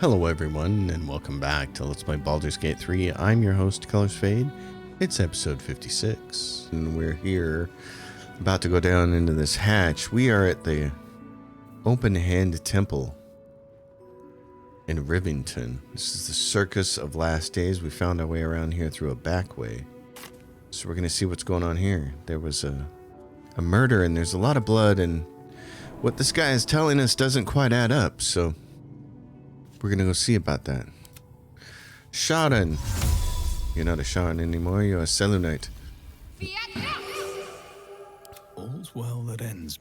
Hello everyone, and welcome back to Let's Play Baldur's Gate 3. I'm your host, Colors Fade. It's episode 56, and we're here about to go down into this hatch. We are at the Open Hand Temple in Rivington. This is the Circus of Last Days. We found our way around here through a back way. So we're going to see what's going on here. There was a murder, and there's a lot of blood, and what this guy is telling us doesn't quite add up, so we're gonna go see about that. Sharan! You're not a Sharan anymore, you're a Selûnite. All's well that ends.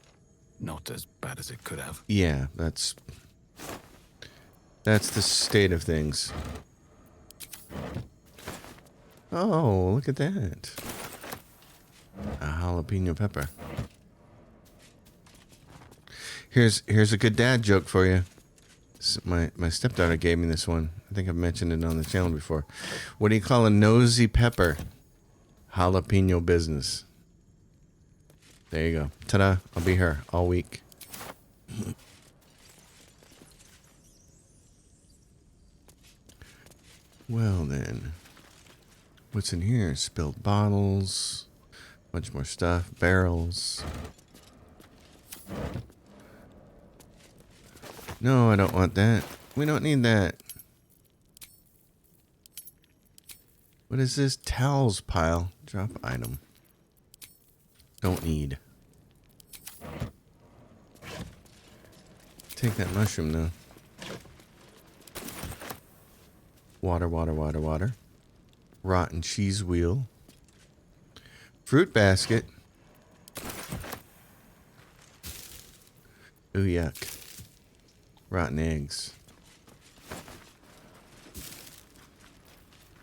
Not as bad as it could have. Yeah, that's the state of things. Oh, look at that. A jalapeno pepper. Here's a good dad joke for you. My stepdaughter gave me this one. I think I've mentioned it on the channel before. What do you call a nosy pepper? Jalapeno business. There you go. Ta-da. I'll be here all week. Well then. What's in here? Spilled bottles. Bunch more stuff. Barrels. No, I don't want that. We don't need that. What is this? Towels pile. Drop item. Don't need. Take that mushroom though. Water, water, water, water. Rotten cheese wheel. Fruit basket. Ooh, yuck. Rotten eggs.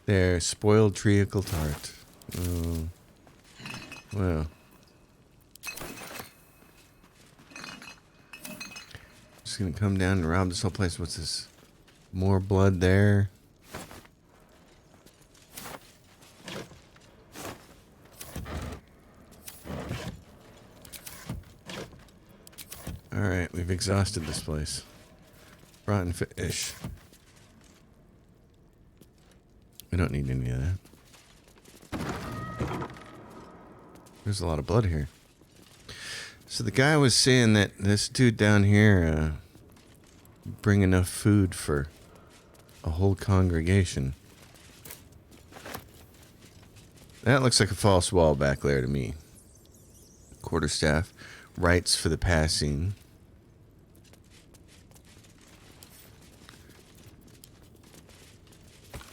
There, spoiled treacle tart. Oh. Well. Just gonna come down and rob this whole place. What's this? More blood there. Alright, we've exhausted this place. Rotten fish. We don't need any of that. There's a lot of blood here. So the guy was saying that this dude down here bring enough food for a whole congregation. That looks like a false wall back there to me. Quarterstaff. Rights for the passing.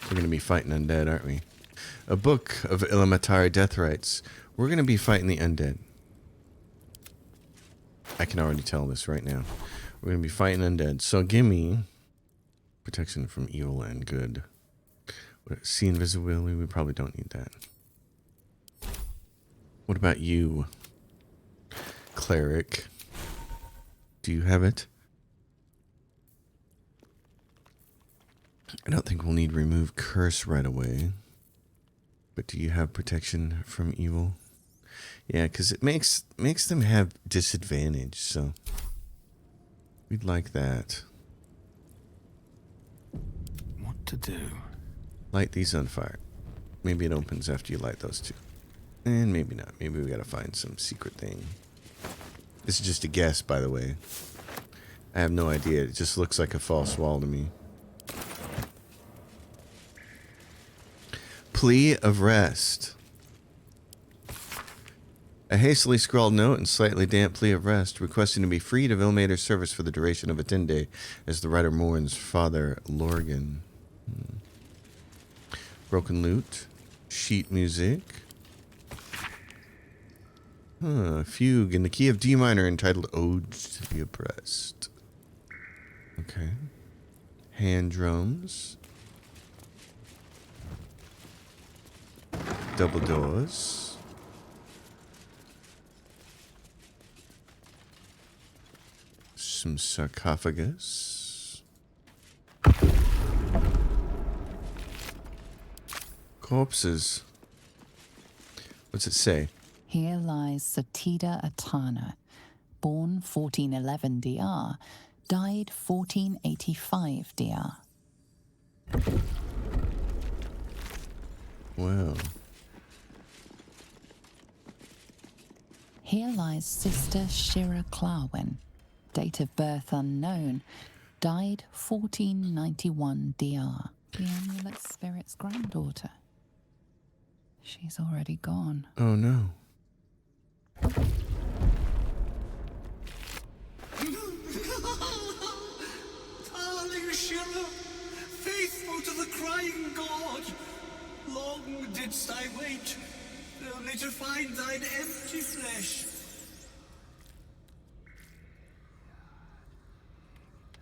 We're going to be fighting undead, aren't we? A book of elementary death rites. We're going to be fighting the undead. I can already tell this right now. We're going to be fighting undead. So give me protection from evil and good. See invisibility? We probably don't need that. What about you, cleric? Do you have it? I don't think we'll need remove curse right away. But do you have protection from evil? Yeah, because it makes them have disadvantage, so we'd like that. What to do? Light these on fire. Maybe it opens after you light those two. And maybe not. Maybe we gotta find some secret thing. This is just a guess, by the way. I have no idea. It just looks like a false wall to me. Plea of rest. A hastily scrawled note and slightly damp plea of rest, requesting to be freed of Ilmater's service for the duration of a 10-day, as the writer mourns Father Lorgan. Broken lute. Sheet music. Fugue in the key of D minor entitled Ode to the Oppressed. Okay. Hand drums. Double doors. Some sarcophagus. Corpses. What's it say? Here lies Satida Atana, born 1411 DR, died 1485 DR. Wow. Here lies Sister Shira Clarwin, date of birth unknown, died 1491 DR. The amulet spirit's granddaughter. She's already gone. Oh no. Darling Shira, faithful to the crying god, long didst I wait, only to find thine empty flesh.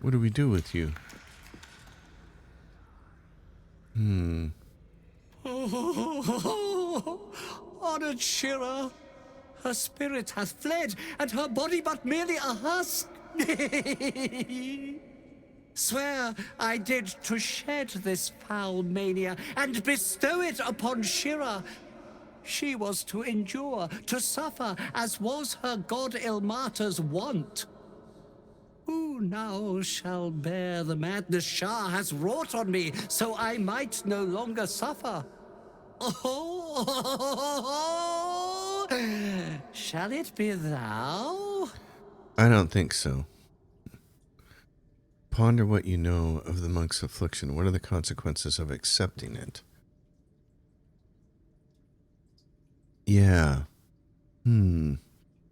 What do we do with you? Oh, honored Shira, her spirit hath fled, and her body but merely a husk. Swear I did to shed this foul mania and bestow it upon Shira. She was to endure, to suffer, as was her god Ilmata's wont. Who now shall bear the madness Shah has wrought on me, so I might no longer suffer? Oh, shall it be thou? I don't think so. Ponder what you know of the monk's affliction. What are the consequences of accepting it? Yeah.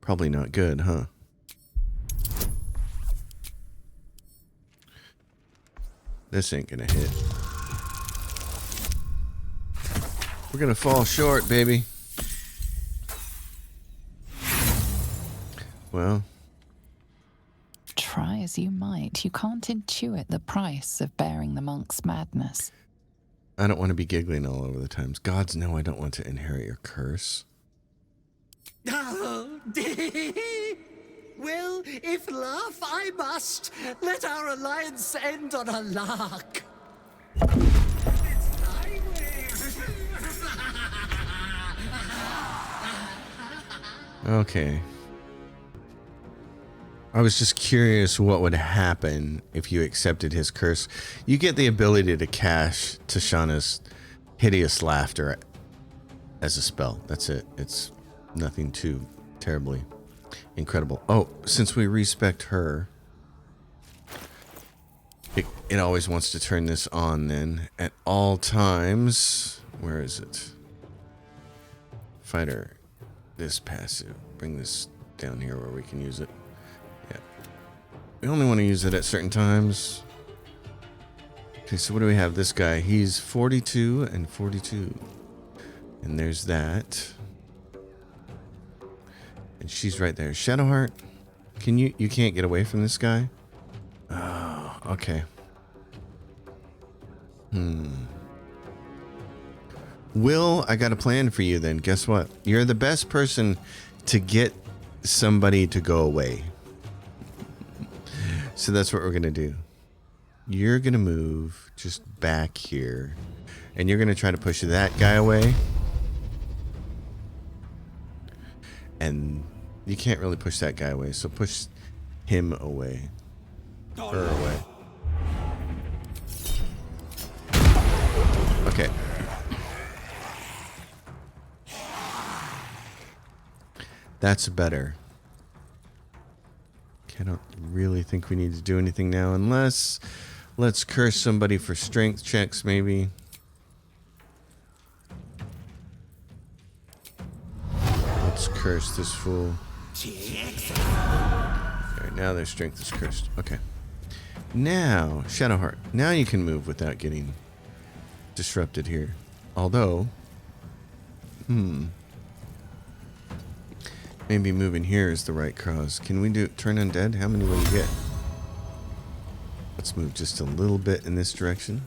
Probably not good, huh? This ain't gonna hit. We're gonna fall short, baby. Well, Try as you might, you can't intuit the price of bearing the monk's madness. I don't want to be giggling all over the times. Gods know I don't want to inherit your curse. Oh, well, if laugh I must, let our alliance end on a lark. It's thy way. Okay. I was just curious what would happen if you accepted his curse. You get the ability to cast Tashana's hideous laughter as a spell. That's it. It's nothing too terribly incredible. Oh, since we respect her, it always wants to turn this on then at all times. Where is it? Fighter. This passive. Bring this down here where we can use it. Yeah. We only want to use it at certain times. Okay, so what do we have? This guy. He's 42 and 42. And there's that. And she's right there. Shadowheart. Can you can't get away from this guy? Oh, okay. Will, I got a plan for you then. Guess what? You're the best person to get somebody to go away. So that's what we're going to do. You're going to move just back here. And you're going to try to push that guy away. And you can't really push that guy away. So push him away. Her away. Okay. That's better. Okay, I don't really think we need to do anything now unless let's curse somebody for strength checks maybe. Let's curse this fool. Alright, now their strength is cursed. Okay. Now, Shadowheart. Now you can move without getting disrupted here. Although, maybe moving here is the right cause. Can we do turn undead? How many will you get? Let's move just a little bit in this direction.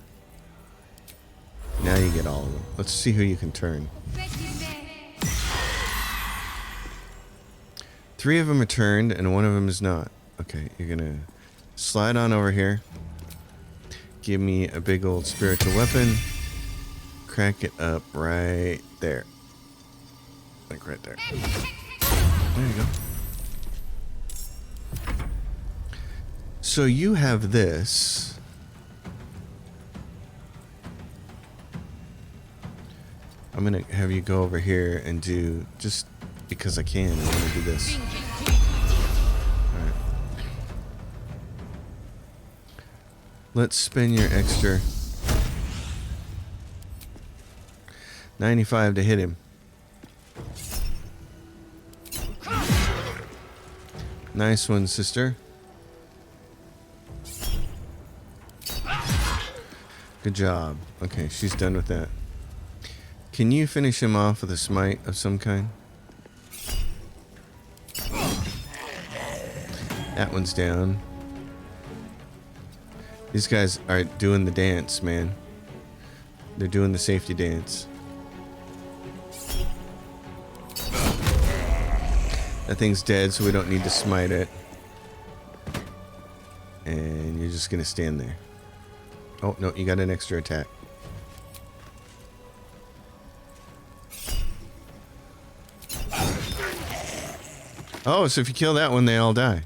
Now you get all of them. Let's see who you can turn. 3 of them are turned and 1 of them is not. Okay, you're gonna slide on over here. Give me a big old spiritual weapon. Crack it up right there. Like right there. There you go. So you have this. I'm gonna have you go over here and do, just because I can, I want to do this. Alright. Let's spin your extra 95 to hit him. Nice one, sister. Good job. Okay, she's done with that. Can you finish him off with a smite of some kind? That one's down. These guys are doing the dance, man. They're doing the safety dance. That thing's dead, so we don't need to smite it. And you're just gonna stand there. Oh, no, you got an extra attack. Oh, so if you kill that one, they all die.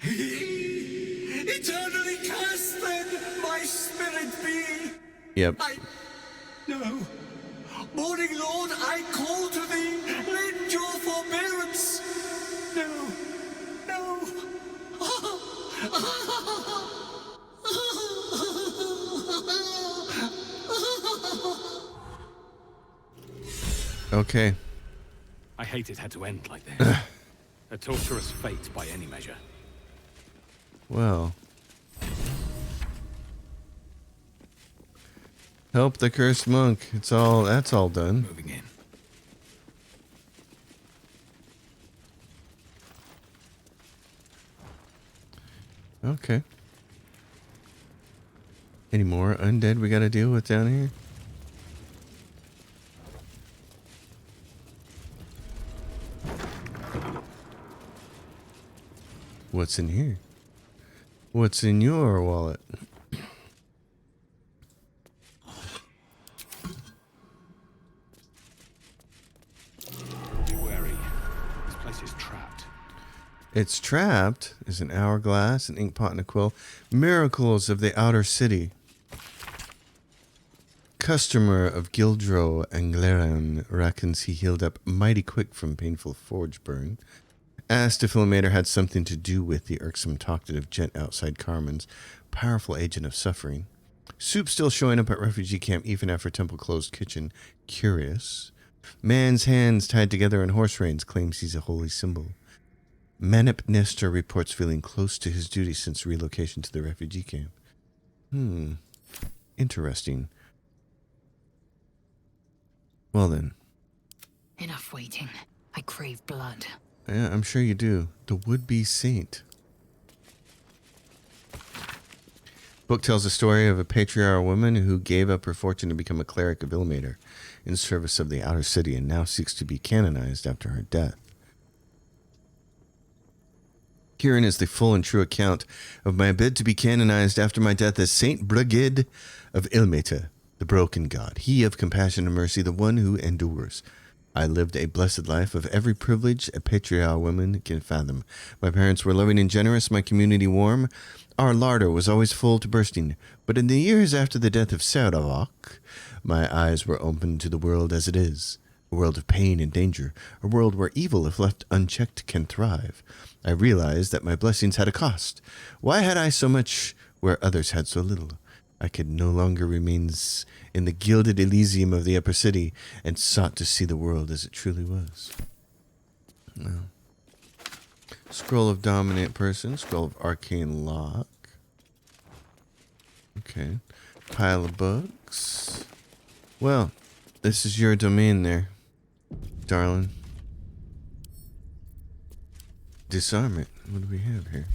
Eternally cast then, my spirit be. Yep. No. Morning Lord, I call to thee. Lend your forbearance. No. Okay. I hate it had to end like this. A torturous fate by any measure. Well. Help the cursed monk. That's all done. Moving in. Okay. Any more undead we gotta deal with down here? What's in here? What's in your wallet? Be wary. This place is trapped. It's trapped is an hourglass, an ink pot, and a quill. Miracles of the outer city. Customer of Gildro Angleran reckons he healed up mighty quick from painful forge burn. Asked if Illuminator had something to do with the irksome talkative gent outside Carmen's, powerful agent of suffering. Soup still showing up at refugee camp even after temple closed kitchen. Curious. Man's hands tied together in horse reins claims he's a holy symbol. Manip Nestor reports feeling close to his duty since relocation to the refugee camp. Interesting. Well then. Enough waiting. I crave blood. Yeah, I'm sure you do. The would-be saint. Book tells the story of a patriarchal woman who gave up her fortune to become a cleric of Illuminator in service of the outer city and now seeks to be canonized after her death. Herein is the full and true account of my bid to be canonized after my death as Saint Brigid of Ilmeta, the broken god, he of compassion and mercy, the one who endures. I lived a blessed life of every privilege a patriarchal woman can fathom. My parents were loving and generous, my community warm. Our larder was always full to bursting. But in the years after the death of Sauravok, my eyes were opened to the world as it is. A world of pain and danger. A world where evil, if left unchecked, can thrive. I realized that my blessings had a cost. Why had I so much where others had so little? I could no longer remain in the gilded Elysium of the upper city and sought to see the world as it truly was. Well. Scroll of Dominant Person. Scroll of Arcane Lock. Okay. Pile of books. Well, this is your domain there, darling. Disarm it. What do we have here?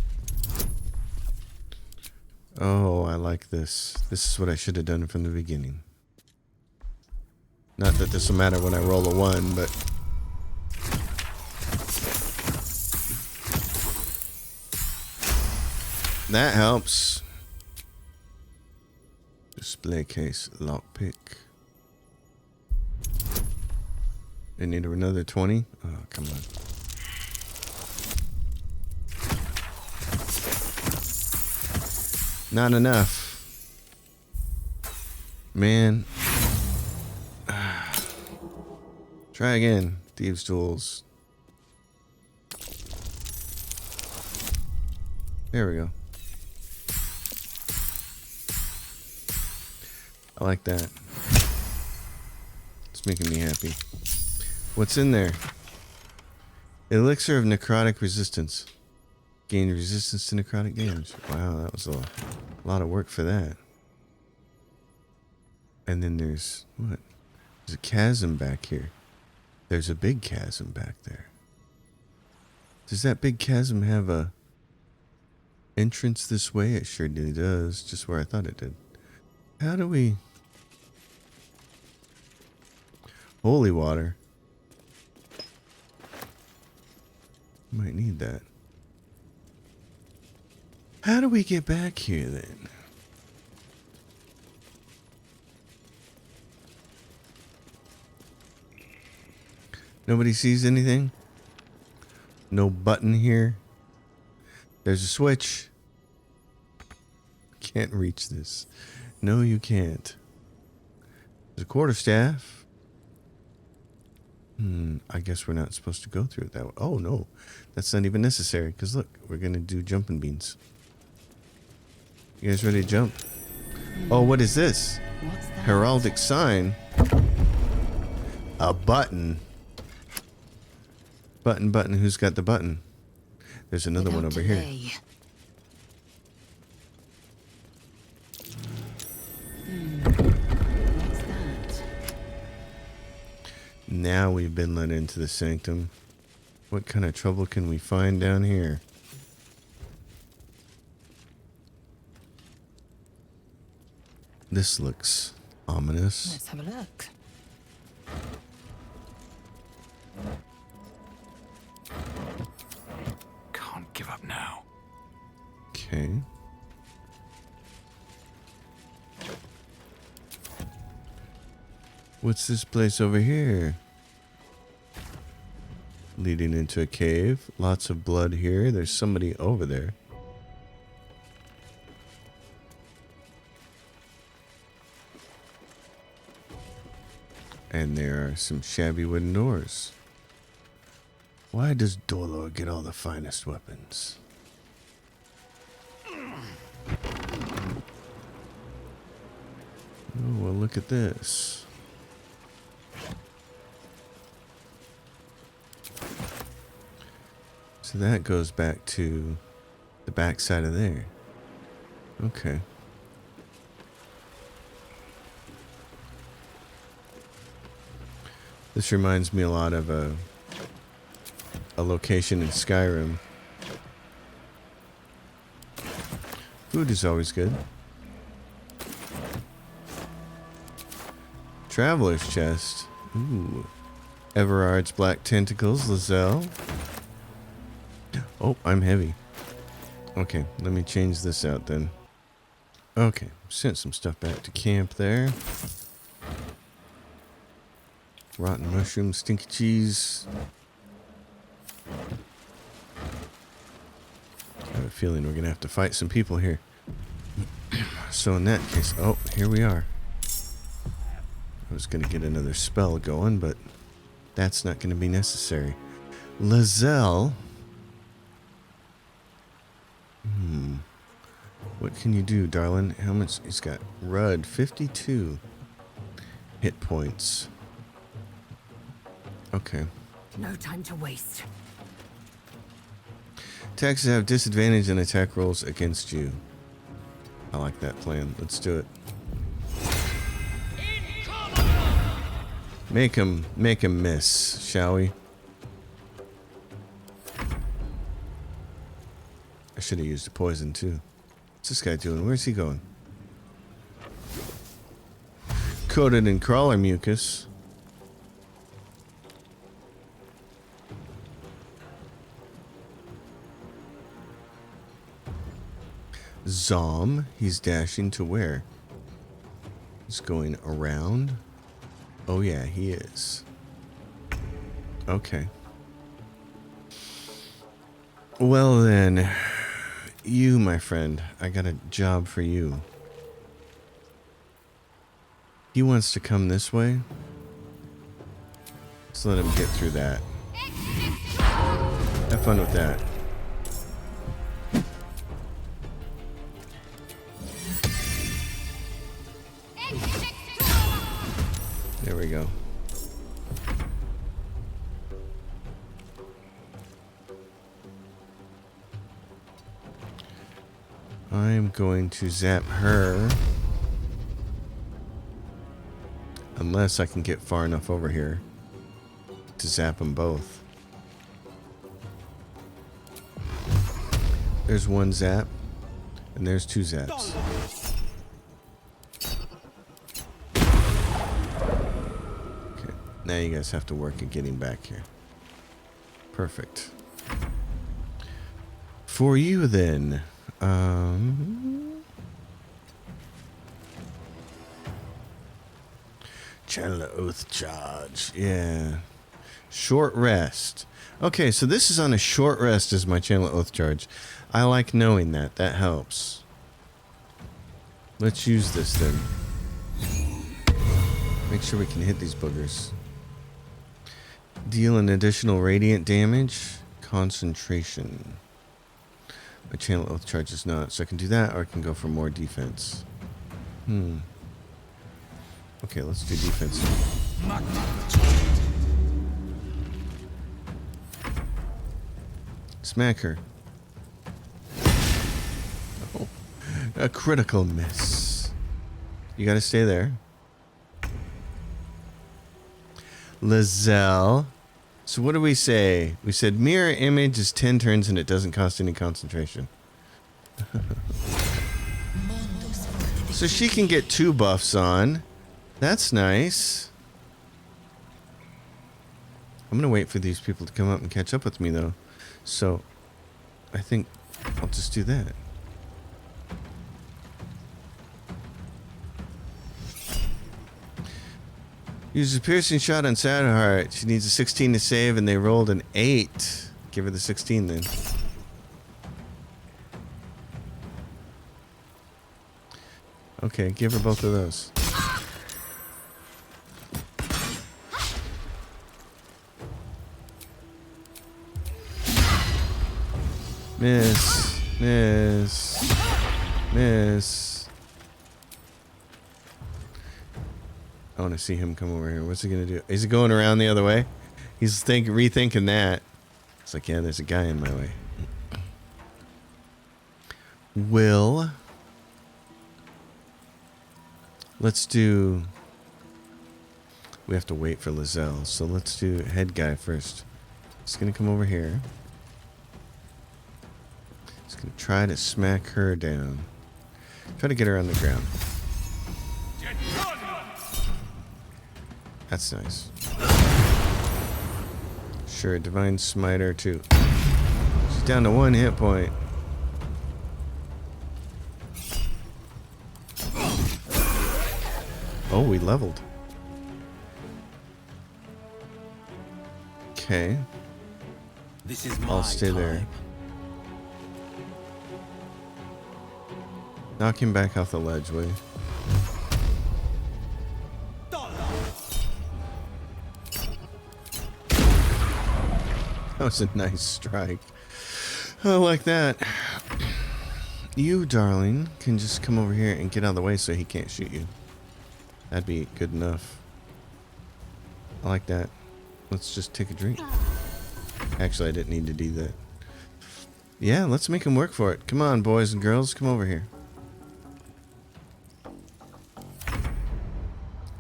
Oh, I like this. This is what I should have done from the beginning. Not that this will matter when I roll a 1, but... that helps. Display case, lockpick. They need another 20? Oh, come on. Not enough. Man. Try again. Thieves' tools. There we go. I like that. It's making me happy. What's in there? Elixir of necrotic resistance. Gain resistance to necrotic damage. Wow, that was a lot of work for that. And then there's what? There's a chasm back here. There's a big chasm back there. Does that big chasm have a entrance this way? It sure does. Just where I thought it did. How do we... Holy water. Might need that. How do we get back here then? Nobody sees anything? No button here? There's a switch. Can't reach this. No, you can't. There's a quarterstaff. I guess we're not supposed to go through it that way. Oh, no. That's not even necessary. Because look, we're going to do jumping beans. You guys ready to jump? Oh, what is this? What's that? Heraldic sign. A button. Button. Who's got the button? There's another one over here. What's that? Now we've been let into the sanctum. What kind of trouble can we find down here? This looks ominous. Let's have a look. Can't give up now. Okay. What's this place over here? Leading into a cave. Lots of blood here. There's somebody over there. And there are some shabby wooden doors. Why does Dolor get all the finest weapons? Oh, well, look at this. So that goes back to the back side of there. Okay. This reminds me a lot of a location in Skyrim. Food is always good. Traveler's chest. Ooh. Everard's black tentacles. Lizelle. Oh, I'm heavy. Okay, let me change this out then. Okay, sent some stuff back to camp there. Rotten mushrooms, stinky cheese. I have a feeling we're gonna have to fight some people here. So in that case, oh, here we are. I was gonna get another spell going, but that's not gonna be necessary. Lizelle. What can you do, darling? How much? He's got Rudd, 52 hit points. Okay. No time to waste. Attacks have disadvantage in attack rolls against you. I like that plan. Let's do it. Make him miss, shall we? I should have used a poison too. What's this guy doing? Where's he going? Coated in crawler mucus. Zom, he's dashing to where? He's going around. Oh yeah, he is. Okay. Well then, you, my friend, I got a job for you. He wants to come this way. Let's let him get through that. Have fun with that. There we go. I'm going to zap her. Unless I can get far enough over here to zap them both. There's one zap, and there's two zaps. Okay, now you guys have to work at getting back here. Perfect. For you then, Channel of Oath charge. Yeah. Short rest. Okay, so this is on a short rest as my Channel of Oath charge. I like knowing that. That helps. Let's use this then. Make sure we can hit these boogers. Deal an additional radiant damage. Concentration. My Channel of Oath charge is not. So I can do that or I can go for more defense. Okay, let's do defense. Smack her. Oh, a critical miss. You gotta stay there. Lizelle. So what do we say? We said mirror image is 10 turns and it doesn't cost any concentration. So she can get 2 buffs on. That's nice. I'm gonna wait for these people to come up and catch up with me though. So I think I'll just do that. Uses a piercing shot on Sadheart. She needs a 16 to save and they rolled an 8. Give her the 16 then. Okay, give her both of those. Miss. Miss. Miss. I want to see him come over here. What's he going to do? Is he going around the other way? He's rethinking that. It's like, yeah, there's a guy in my way. Will. Let's do... We have to wait for Lizelle. So let's do head guy first. He's going to come over here. He's going to try to smack her down. Try to get her on the ground. That's nice. Sure, Divine Smiter too. She's down to 1 hit point. Oh, we leveled. Okay. This is I'll stay there. Knock him back off the ledge, will you? That was a nice strike. I like that. You, darling, can just come over here and get out of the way so he can't shoot you. That'd be good enough. I like that. Let's just take a drink. Actually, I didn't need to do that. Yeah, let's make him work for it. Come on, boys and girls, come over here.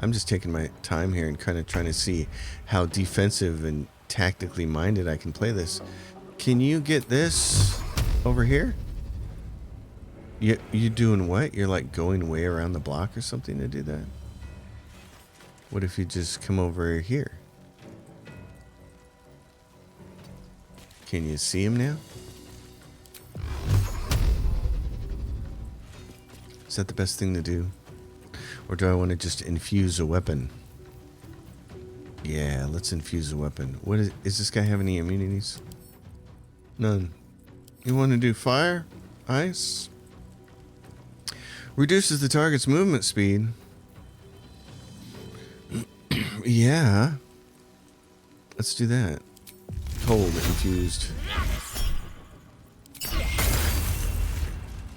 I'm just taking my time here and kind of trying to see how defensive and tactically minded I can play this. Can you get this over here? You doing what? You're like going way around the block or something to do that? What if you just come over here? Can you see him now? Is that the best thing to do? Or do I want to just infuse a weapon? Yeah, let's infuse a weapon. What is this guy have any immunities? None. You want to do fire? Ice? Reduces the target's movement speed. Yeah. Let's do that. Cold infused.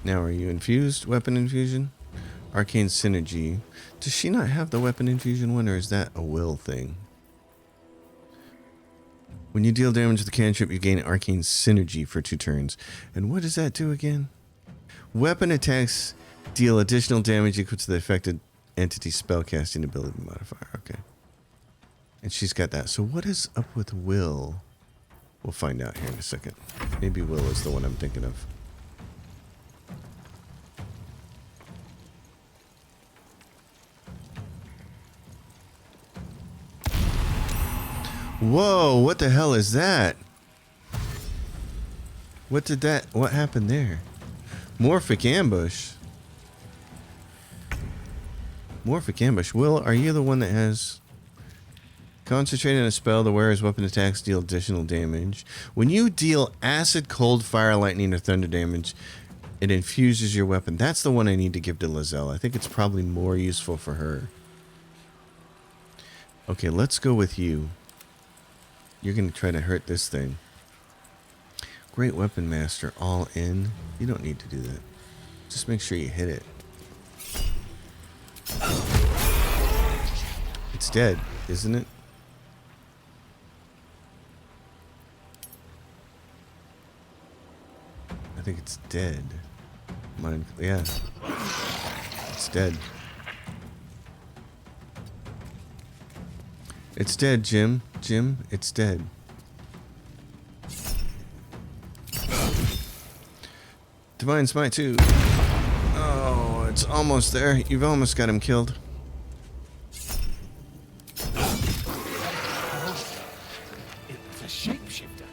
Now, are you infused? Weapon infusion? Arcane synergy. Does she not have the weapon infusion one, or is that a will thing? When you deal damage with the cantrip, you gain arcane synergy for 2 turns. And what does that do again? Weapon attacks deal additional damage equal to the affected entity's spellcasting ability modifier. Okay. And she's got that. So what is up with will? We'll find out here in a second. Maybe will is the one I'm thinking of. Whoa, what the hell is that? What happened there? Morphic ambush. Morphic ambush. Will, are you the one that has... Concentrating on a spell, the wearer's weapon attacks deal additional damage. When you deal acid, cold, fire, lightning, or thunder damage, it infuses your weapon. That's the one I need to give to Lizelle. I think it's probably more useful for her. Okay, let's go with you. You're going to try to hurt this thing. Great Weapon Master, all in. You don't need to do that. Just make sure you hit it. It's dead, isn't it? I think it's dead. Mine, yeah. It's dead. It's dead, Jim. Jim, it's dead. Divine Smite 2. Oh, it's almost there. You've almost got him killed. It was a shapeshifter.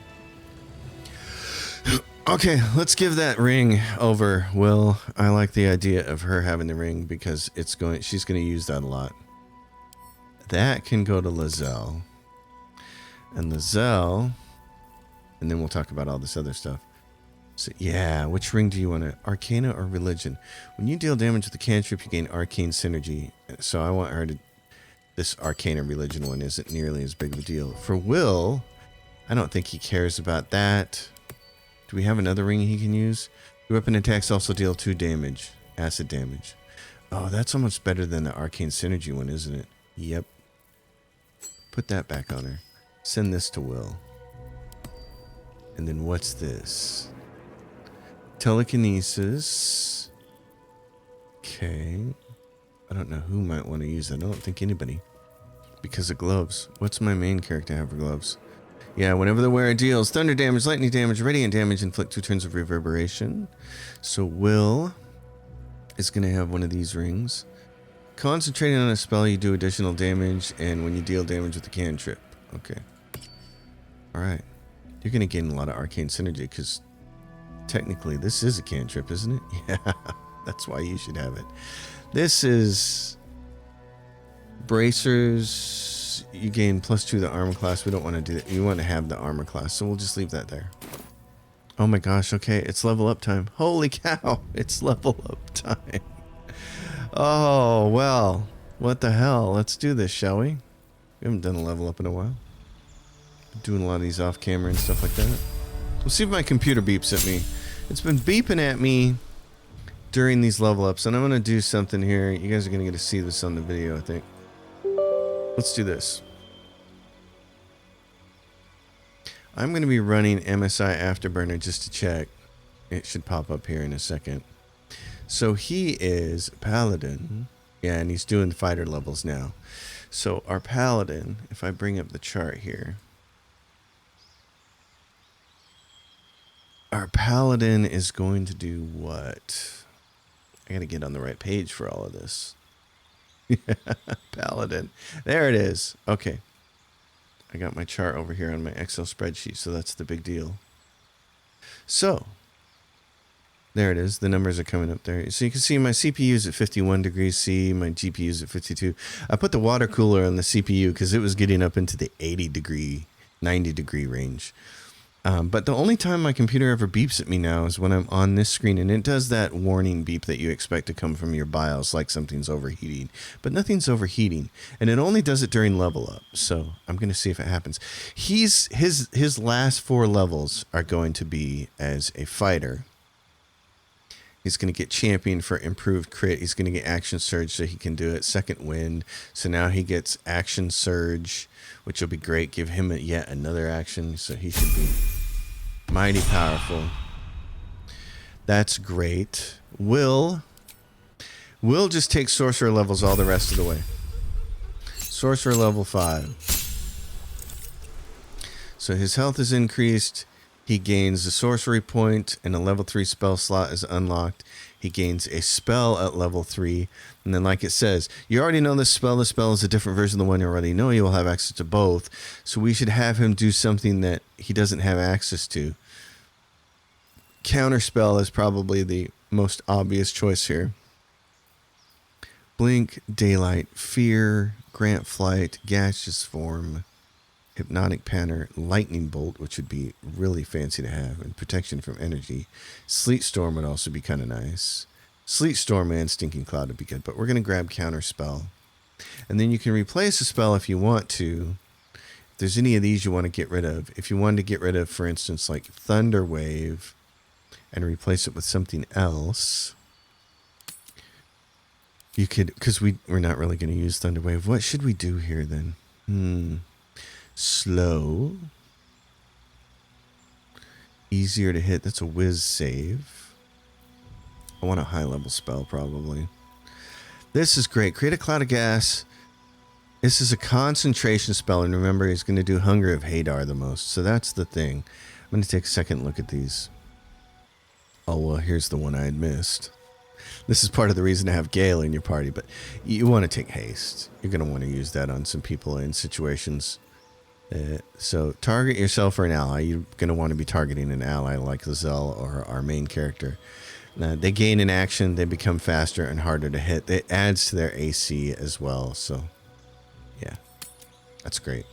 Okay, let's give that ring over, Will. I like the idea of her having the ring because she's going to use that a lot. That can go to Lizelle. And Lizelle, and then we'll talk about all this other stuff. So, yeah, which ring do you want to? Arcana or Religion? When you deal damage with the cantrip, you gain Arcane Synergy. So I want her to... This Arcana Religion one isn't nearly as big of a deal. For Will, I don't think he cares about that. Do we have another ring he can use? Your weapon attacks also deal 2 damage. Acid damage. Oh, that's almost better than the Arcane Synergy one, isn't it? Yep. Put that back on her. Send this to Will. And then what's this? Telekinesis. Okay. I don't know who might want to use that. I don't think anybody. Because of gloves. What's my main character have for gloves? Yeah, whenever the wearer deals thunder damage, lightning damage, radiant damage, inflict 2 turns of reverberation. So Will is going to have one of these rings. Concentrating on a spell, you do additional damage, and when you deal damage with the cantrip. Okay. Alright. You're going to gain a lot of arcane synergy, because technically this is a cantrip, isn't it? Yeah, that's why you should have it. This is bracers. You gain +2 to the armor class. We don't want to do that. You want to have the armor class, so we'll just leave that there. Oh my gosh, okay, it's level up time. Holy cow, it's level up time. Oh, well, what the hell? Let's do this, shall we? We haven't done a level up in a while. Been doing a lot of these off camera and stuff like that. We'll see if my computer beeps at me. It's been beeping at me during these level ups, and I'm going to do something here. You guys are going to get to see this on the video, I think. Let's do this. I'm going to be running MSI Afterburner just to check. It should pop up here in a second. So he is Paladin. Yeah, and he's doing fighter levels now. So our Paladin, if I bring up the chart here. Our Paladin is going to do what? I got to get on the right page for all of this. Paladin. There it is. Okay. I got my chart over here on my Excel spreadsheet, so that's the big deal. So, there it is. The numbers are coming up there. So you can see my CPU is at 51 degrees C, my GPU is at 52. I put the water cooler on the CPU because it was getting up into the 80 degree, 90 degree range. But the only time my computer ever beeps at me now is when I'm on this screen, and it does that warning beep that you expect to come from your BIOS, like something's overheating. But nothing's overheating, and it only does it during level up. So I'm going to see if it happens. His last 4 levels are going to be as a fighter. He's going to get champion for improved crit. He's going to get action surge so he can do it. Second wind. So now he gets action surge, which will be great. Give him yet another action. So he should be mighty powerful. That's great. Will just take sorcerer levels all the rest of the way. Sorcerer level 5. So his health is increased. He gains a sorcery point, and a level 3 spell slot is unlocked. He gains a spell at level 3. And then, like it says, you already know this spell. The spell is a different version of the one you already know. You will have access to both. So we should have him do something that he doesn't have access to. Counterspell is probably the most obvious choice here. Blink, Daylight, Fear, Grant Flight, Gaseous Form, Hypnotic Panner, Lightning Bolt, which would be really fancy to have, and Protection from Energy. Sleet Storm would also be kind of nice. Sleet Storm and Stinking Cloud would be good, but we're going to grab Counterspell. And then you can replace a spell if you want to. If there's any of these you want to get rid of. If you wanted to get rid of, for instance, like Thunder Wave, and replace it with something else, you could, because we're not really going to use Thunder Wave. What should we do here then? Slow. Easier to hit. That's a whiz save. I want a high level spell probably. This is great. Create a cloud of gas. This is a concentration spell, and remember he's going to do Hunger of Hadar the most. So that's the thing. I'm going to take a second look at these. Oh, well, here's the one I had missed. This is part of the reason to have Gale in your party, but you want to take haste. You're going to want to use that on some people in situations. So target yourself or an ally. You're going to want to be targeting an ally like Lizelle or our main character. They gain in action. They become faster and harder to hit. It adds to their AC as well. So, yeah, that's great.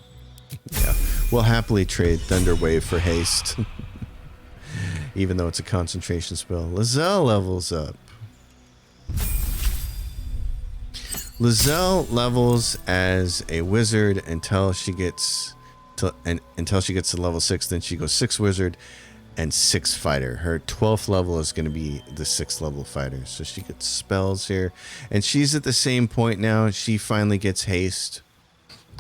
Yeah, we'll happily trade Thunder Wave for haste, even though it's a concentration spell. Lizelle levels up. Lizelle levels as a wizard until she gets to level 6. Then she goes 6 wizard and 6 fighter. Her 12th level is going to be the 6th level fighter. So she gets spells here, and she's at the same point now. She finally gets haste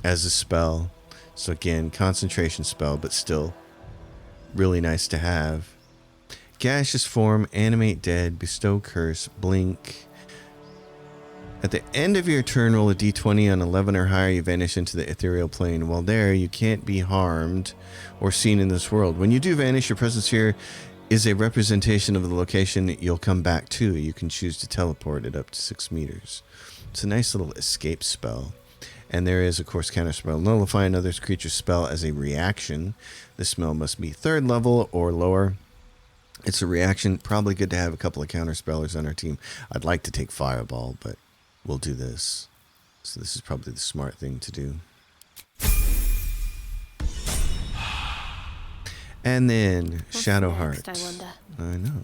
as a spell. So again, concentration spell, but still really nice to have. Gaseous Form, Animate Dead, Bestow Curse, Blink. At the end of your turn, roll a d20 on 11 or higher. You vanish into the ethereal plane. While there, you can't be harmed or seen in this world. When you do vanish, your presence here is a representation of the location you'll come back to. You can choose to teleport it up to 6 meters. It's a nice little escape spell. And there is, of course, counterspell. Nullify another creature's spell as a reaction. The spell must be 3rd level or lower. It's a reaction. Probably good to have a couple of counterspellers on our team. I'd like to take Fireball, but we'll do this. So this is probably the smart thing to do. And then What's Shadowheart. next, I wonder? I know.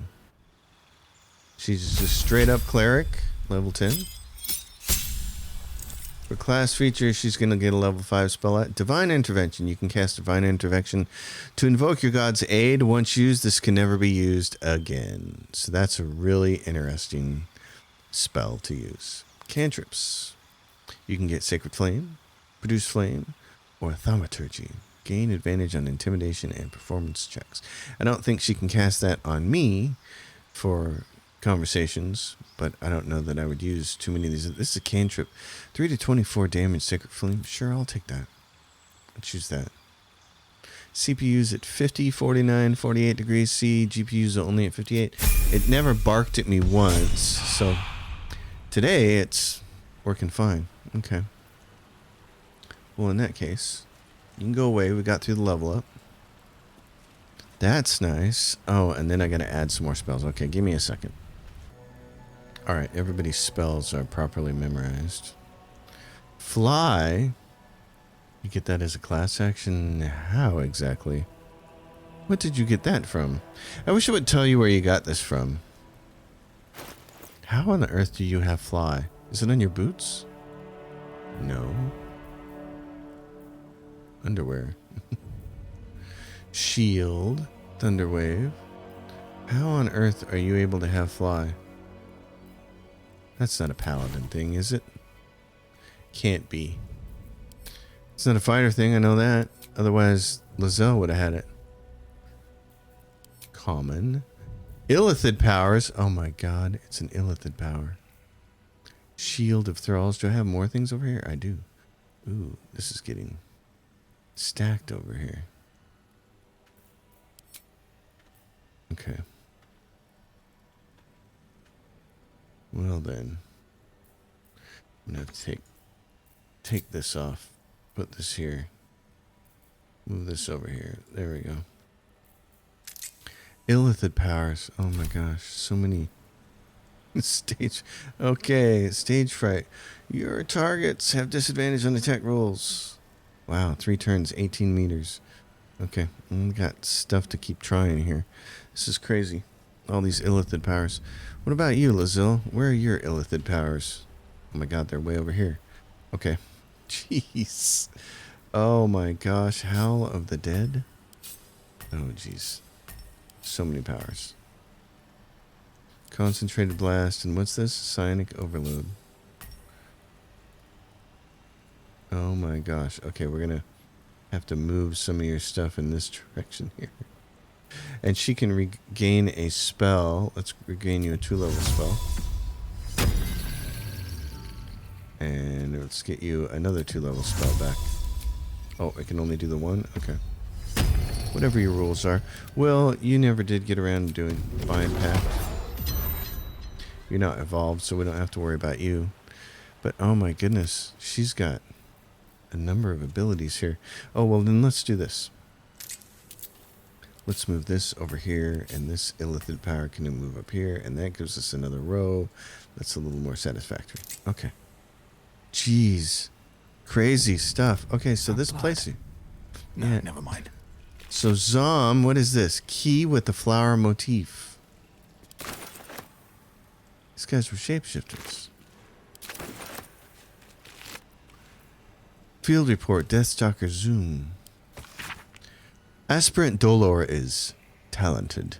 She's just straight up cleric, level 10. For class feature, she's going to get a level 5 spell at Divine Intervention. You can cast Divine Intervention to invoke your god's aid. Once used, this can never be used again. So that's a really interesting spell to use. Cantrips. You can get Sacred Flame, Produce Flame, or Thaumaturgy. Gain advantage on intimidation and performance checks. I don't think she can cast that on me for conversations, but I don't know that I would use too many of these. This is a cantrip. 3 to 24 damage, Sacred Flame. Sure, I'll take that. I'll choose that. CPU's at 50, 49, 48 degrees C. GPU's only at 58. It never barked at me once, so today it's working fine. Okay. Well, in that case, you can go away. We got through the level up. That's nice. Oh, and then I got to add some more spells. Okay, give me a second. All right, everybody's spells are properly memorized. Fly. You get that as a class action? How exactly? What did you get that from? I wish it would tell you where you got this from. How on earth do you have fly? Is it on your boots? No. Underwear. Shield. Thunderwave. How on earth are you able to have fly? That's not a paladin thing, is it? Can't be. It's not a fighter thing, I know that. Otherwise, Lizelle would have had it. Common. Illithid powers. Oh my god, it's an Illithid power. Shield of Thralls. Do I have more things over here? I do. Ooh, this is getting stacked over here. Okay. Well then. I'm gonna have to take this off. Put this here. Move this over here. There we go. Illithid powers. Oh my gosh. So many. Stage. Okay. Stage fright. Your targets have disadvantage on attack rolls. Wow. 3 turns. 18 meters. Okay. We got stuff to keep trying here. This is crazy. All these Illithid powers. What about you, Lizelle? Where are your Illithid powers? Oh my god. They're way over here. Okay. Jeez. Oh my gosh. Howl of the Dead? Oh jeez. So many powers. Concentrated Blast. And what's this? Psionic Overload. Oh my gosh. Okay, we're gonna have to move some of your stuff in this direction here. And she can regain a spell. Let's regain you a 2-level spell. And let's get you another 2-level spell back. Oh, I can only do the one? Okay. Whatever your rules are. Well, you never did get around to doing Bind Pact. You're not evolved, so we don't have to worry about you. But oh my goodness, she's got a number of abilities here. Oh, well then let's do this. Let's move this over here, and this Illithid power can move up here, and that gives us another row. That's a little more satisfactory. Okay. Jeez. Crazy stuff. Okay, so this place here. No, Yeah. never mind. So Zom, what is this? Key with the flower motif. These guys were shapeshifters. Field report, Deathstalker Zoom. Aspirant Dolor is talented,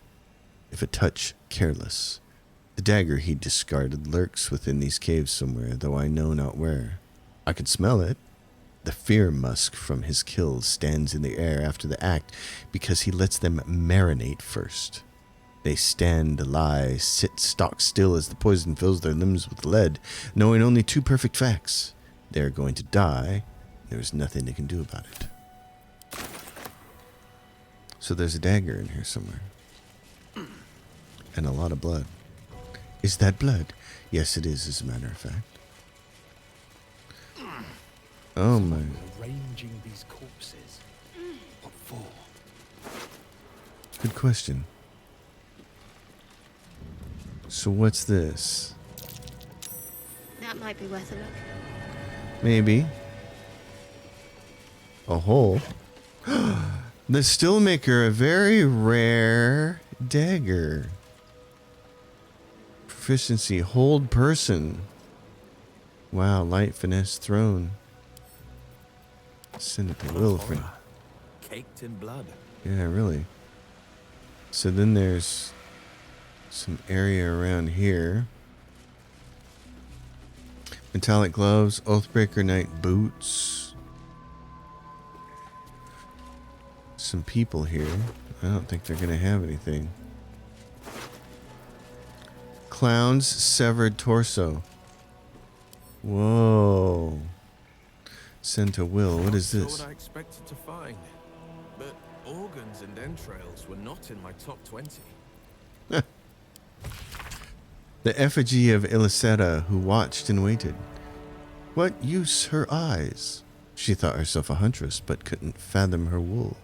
if a touch careless. The dagger he discarded lurks within these caves somewhere, though I know not where. I can smell it. The fear musk from his kills stands in the air after the act because he lets them marinate first. They stand, lie, sit stock still as the poison fills their limbs with lead, knowing only 2 perfect facts. They are going to die. There is nothing they can do about it. So there's a dagger in here somewhere. And a lot of blood. Is that blood? Yes, it is, as a matter of fact. Oh my. Arranging these corpses. What for? Good question. So what's this? That might be worth a look. Maybe. A hole. The Stillmaker, a very rare dagger. Proficiency, hold person. Wow, light finesse thrown. Send it to Wilfred. Caked in blood. Yeah, really. So then there's some area around here. Metallic gloves, Oathbreaker Knight boots. Some people here. I don't think they're gonna have anything. Clown's severed torso. Whoa. Sent to Will. What is Not this? what I expected to find, but organs and entrails were not in my top 20. The effigy of Illiceta, who watched and waited. What use her eyes? She thought herself a huntress, but couldn't fathom her wool.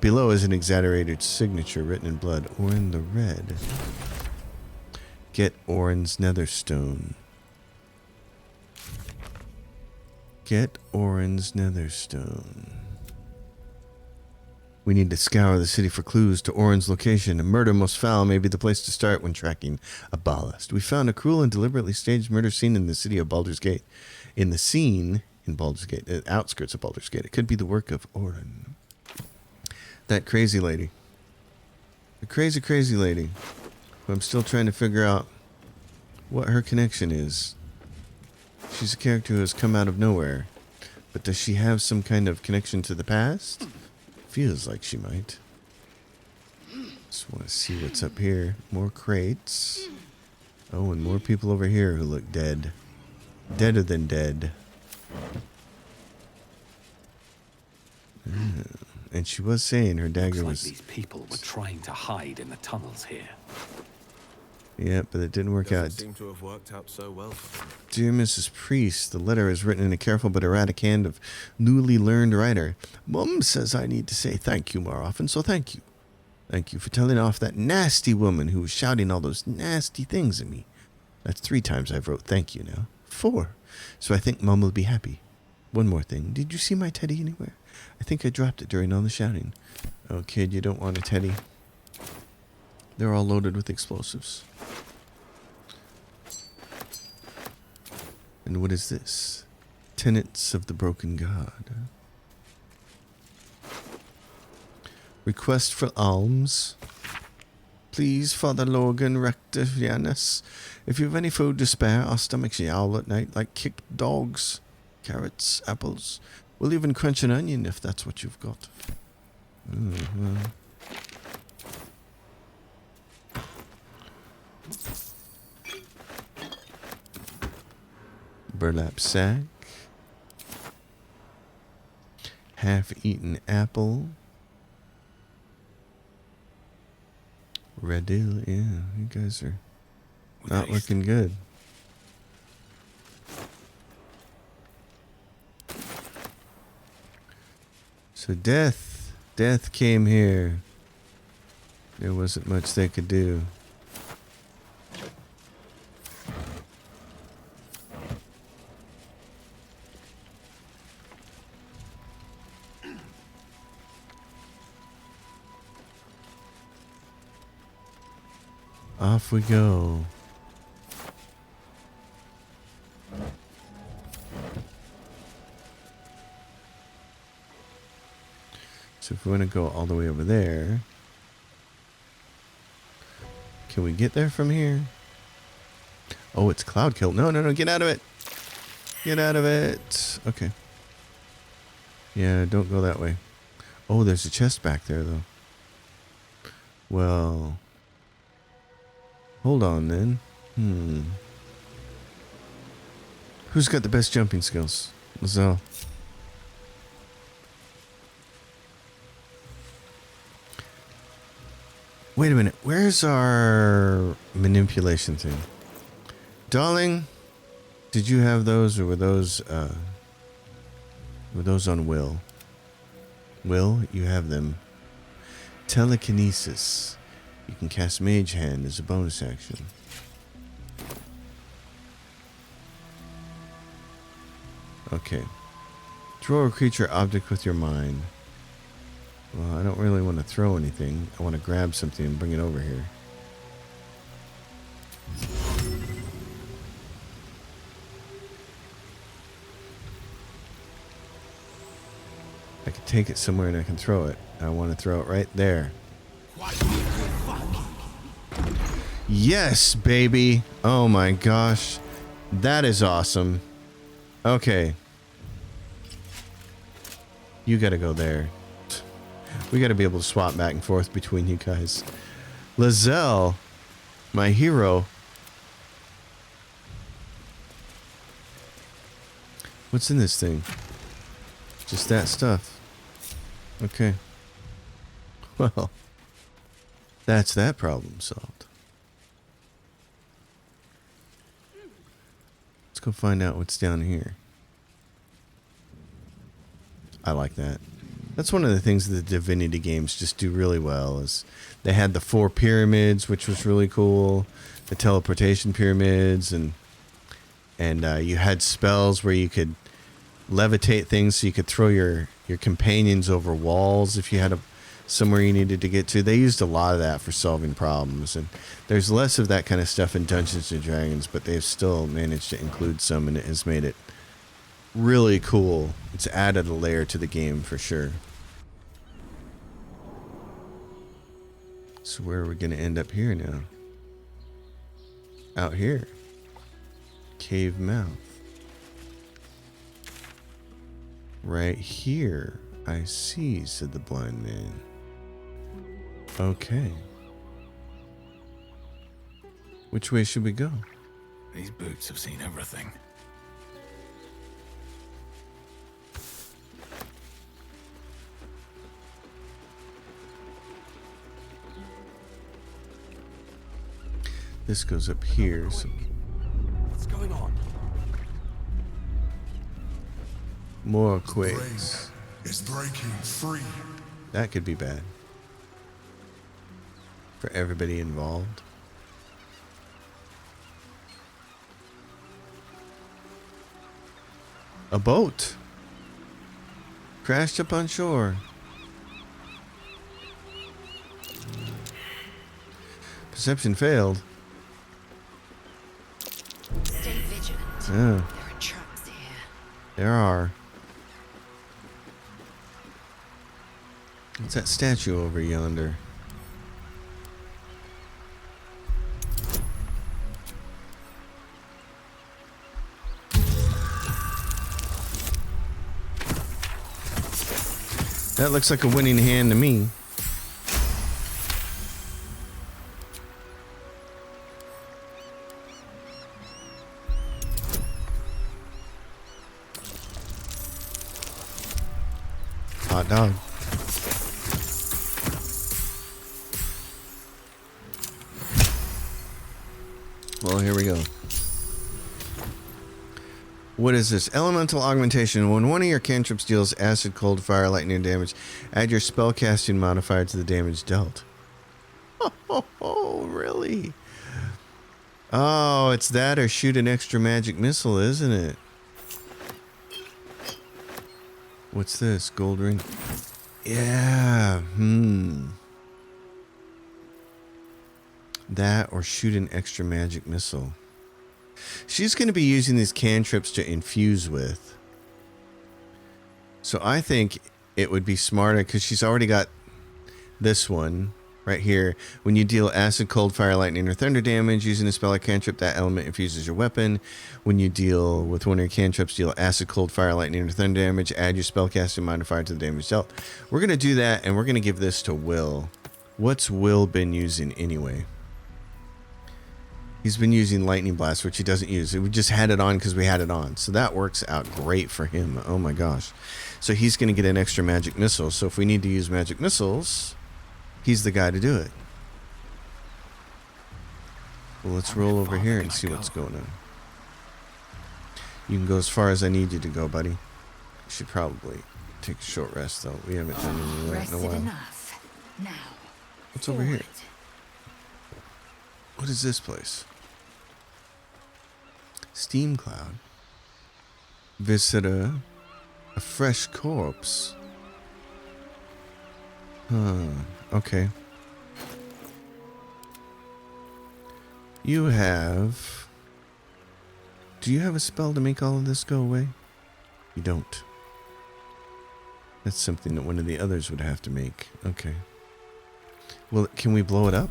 Below is an exaggerated signature written in blood, or in the red. Get Orin's Netherstone. Get Orin's Netherstone. We need to scour the city for clues to Orin's location. A murder most foul may be the place to start when tracking a ballast. We found a cruel and deliberately staged murder scene in the city of Baldur's Gate. In Baldur's Gate, the outskirts of Baldur's Gate. It could be the work of Orin. That crazy lady. The crazy, crazy lady. Who I'm still trying to figure out what her connection is. She's a character who has come out of nowhere. But does she have some kind of connection to the past? Feels like she might. Just want to see what's up here. More crates. Oh, and more people over here who look dead. Deader than dead. And she was saying her dagger was... these people were trying to hide in the tunnels here. Yeah, but it didn't work out. Doesn't seem to have worked out so well for them. Dear Mrs. Priest, the letter is written in a careful but erratic hand of newly learned writer. Mum says I need to say thank you more often, so thank you. Thank you for telling off that nasty woman who was shouting all those nasty things at me. That's 3 times I've wrote thank you now. 4. So I think Mum will be happy. One more thing. Did you see my teddy anywhere? I think I dropped it during all the shouting. Oh, kid, you don't want a teddy. They're all loaded with explosives. And what is this? Tenets of the Broken God. Request for alms. Please, Father Logan, Rector Janus. If you have any food to spare, our stomachs yowl at night like kicked dogs. Carrots, apples. We'll even crunch an onion if that's what you've got. Burlap sack. Half-eaten apple. Red ale, yeah, you guys are not looking good. So death came here. There wasn't much they could do. Off we go. So if we want to go all the way over there, can we get there from here? Oh, it's Cloud Kill. No, get out of it. Get out of it. Okay. Yeah, don't go that way. Oh, there's a chest back there, though. Well... hold on, then. Who's got the best jumping skills? Lazelle. Wait a minute. Where's our manipulation thing? Darling, did you have those, or were those on Will? Will, you have them. Telekinesis. You can cast Mage Hand as a bonus action. Okay. Throw a creature object with your mind. Well, I don't really want to throw anything. I want to grab something and bring it over here. I can take it somewhere and I can throw it. I want to throw it right there. Yes, baby. Oh my gosh. That is awesome. Okay. You gotta go there. We gotta be able to swap back and forth between you guys. Lazelle, my hero. What's in this thing? Just that stuff. Okay. Well, that's that problem solved. Let's go find out what's down here. I like that. That's one of the things that the Divinity games just do really well. Is they had the 4 pyramids, which was really cool. The teleportation pyramids, and you had spells where you could levitate things, so you could throw your companions over walls if you had somewhere you needed to get to. They used a lot of that for solving problems, and there's less of that kind of stuff in Dungeons and Dragons, but they've still managed to include some, and it has made it really cool. It's added a layer to the game for sure. So where are we going to end up here now? Out here. Cave mouth. Right here. I see, said the blind man. Okay. Which way should we go? These boots have seen everything. This goes up here. So What's going on? more quakes. It's breaking free. That could be bad. For everybody involved. A boat crashed up on shore. Perception failed. Stay vigilant. Yeah, There are traps here. there are. What's that statue over yonder? That looks like a winning hand to me. Hot dog. Well, here we go. What is this? Elemental augmentation. When one of your cantrips deals acid, cold, fire, lightning damage, add your spellcasting modifier to the damage dealt. Oh, really? Oh, it's that or shoot an extra magic missile, isn't it? What's this? Gold ring? Yeah. That or shoot an extra magic missile. She's going to be using these cantrips to infuse with. So I think it would be smarter because she's already got this one right here. When you deal acid, cold, fire, lightning, or thunder damage using a spell or cantrip, that element infuses your weapon. When you deal with one of your cantrips, deal acid, cold, fire, lightning, or thunder damage, add your spellcasting modifier to the damage dealt. We're going to do that, and we're going to give this to Will. What's Will been using anyway? He's been using Lightning Blast, which he doesn't use. We just had it on because we had it on. So that works out great for him. Oh my gosh. So he's going to get an extra magic missile. So if we need to use magic missiles, he's the guy to do it. Well, let's roll over here and see what's going on. You can go as far as I need you to go, buddy. You should probably take a short rest, though. We haven't done any of that in a while. Enough. Now. What's over here? What is this place? Steam cloud. Visitor. A fresh corpse. Okay. You have... Do you have a spell to make all of this go away? You don't. That's something that one of the others would have to make. Okay. Well, can we blow it up?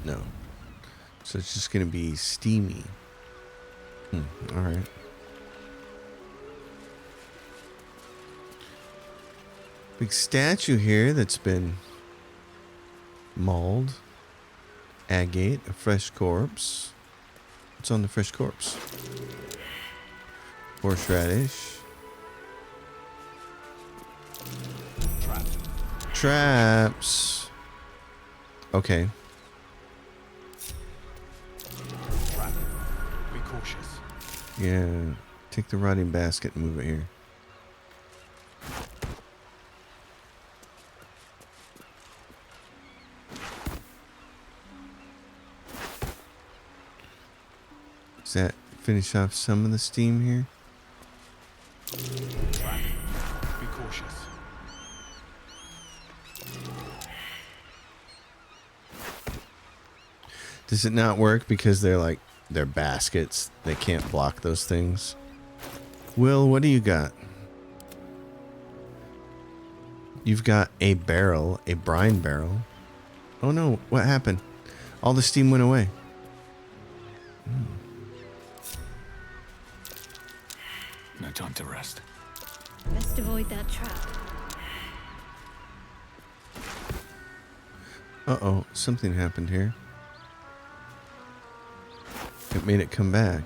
No. So it's just going to be steamy. Alright. Big statue here that's been mauled. Agate, a fresh corpse. What's on the fresh corpse? Horseradish. Traps. Okay. Be cautious. Yeah. Take the rotting basket and move it here. Does that finish off some of the steam here? Does it not work because they're baskets? They can't block those things. Will, what do you got? You've got a barrel, a brine barrel. Oh no, what happened? All the steam went away. No time to rest. Best avoid that trap. Uh-oh, something happened here. It made it come back.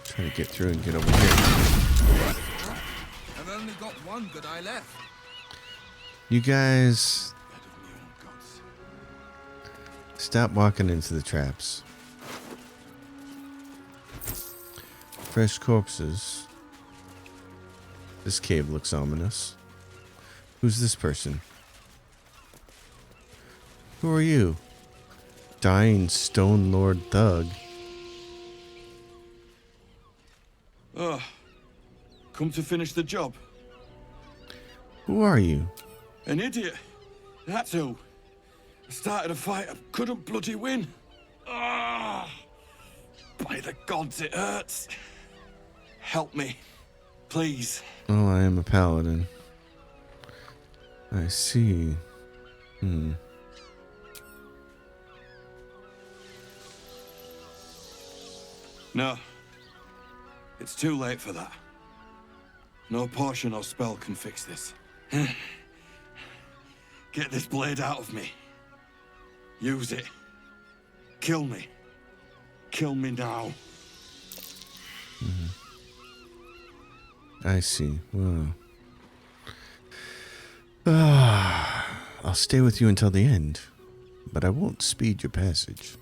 Try to get through and get over here. I've only got one good eye left. You guys, stop walking into the traps. Fresh corpses. This cave looks ominous. Who's this person? Who are you? Dying Stone Lord Thug. Come to finish the job. Who are you? An idiot. That's who. I started a fight I couldn't bloody win. By the gods, it hurts. Help me, please. Oh, I am a paladin. I see. No. It's too late for that. No potion or spell can fix this. Get this blade out of me. Use it. Kill me. Kill me now. I see. Well, I'll stay with you until the end, but I won't speed your passage.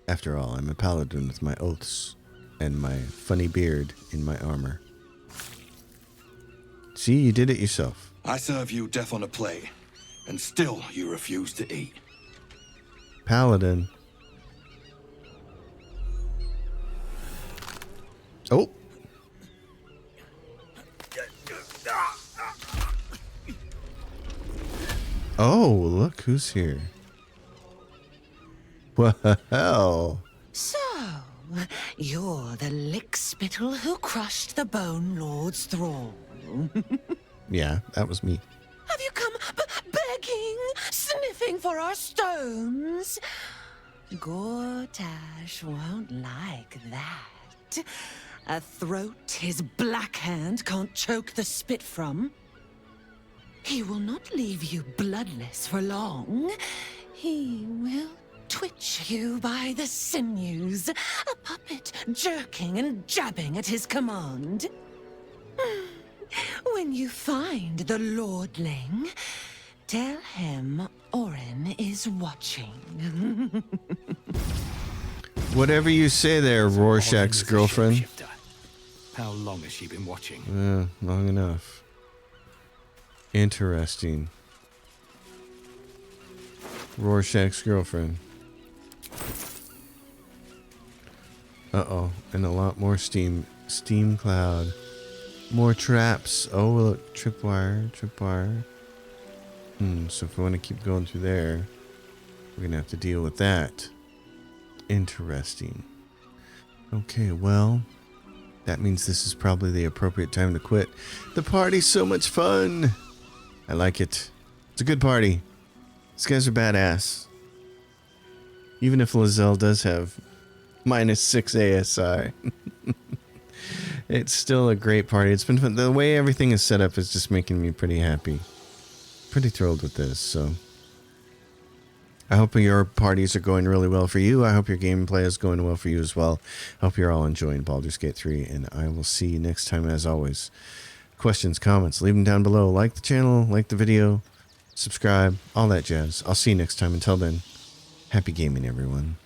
After all, I'm a paladin with my oaths and my funny beard in my armor. See, you did it yourself. I serve you death on a plate, and still you refuse to eat. Paladin. Oh. Oh, look who's here. Well. So, you're the lick-spittle who crushed the Bone Lord's thrall. Yeah, that was me. Have you come begging, sniffing for our stones? Gortash won't like that. A throat his black hand can't choke the spit from. He will not leave you bloodless for long. He will twitch you by the sinews, a puppet jerking and jabbing at his command. When you find the Lordling, tell him Orin is watching. Whatever you say there, Rorschach's girlfriend. How long has she been watching? Long enough. Interesting. Rorschach's girlfriend. Uh-oh. And a lot more steam. Steam cloud. More traps. Oh, look. Tripwire. Tripwire. So if we want to keep going through there, we're going to have to deal with that. Interesting. Okay, well, that means this is probably the appropriate time to quit. The party's so much fun. I like it. It's a good party. These guys are badass. Even if Lizelle does have -6 ASI. It's still a great party. It's been fun. The way everything is set up is just making me pretty happy. Pretty thrilled with this, so I hope your parties are going really well for you. I hope your gameplay is going well for you as well. I hope you're all enjoying Baldur's Gate 3, and I will see you next time as always. Questions, comments, leave them down below. Like the channel, like the video, subscribe, all that jazz. I'll see you next time. Until then, happy gaming, everyone.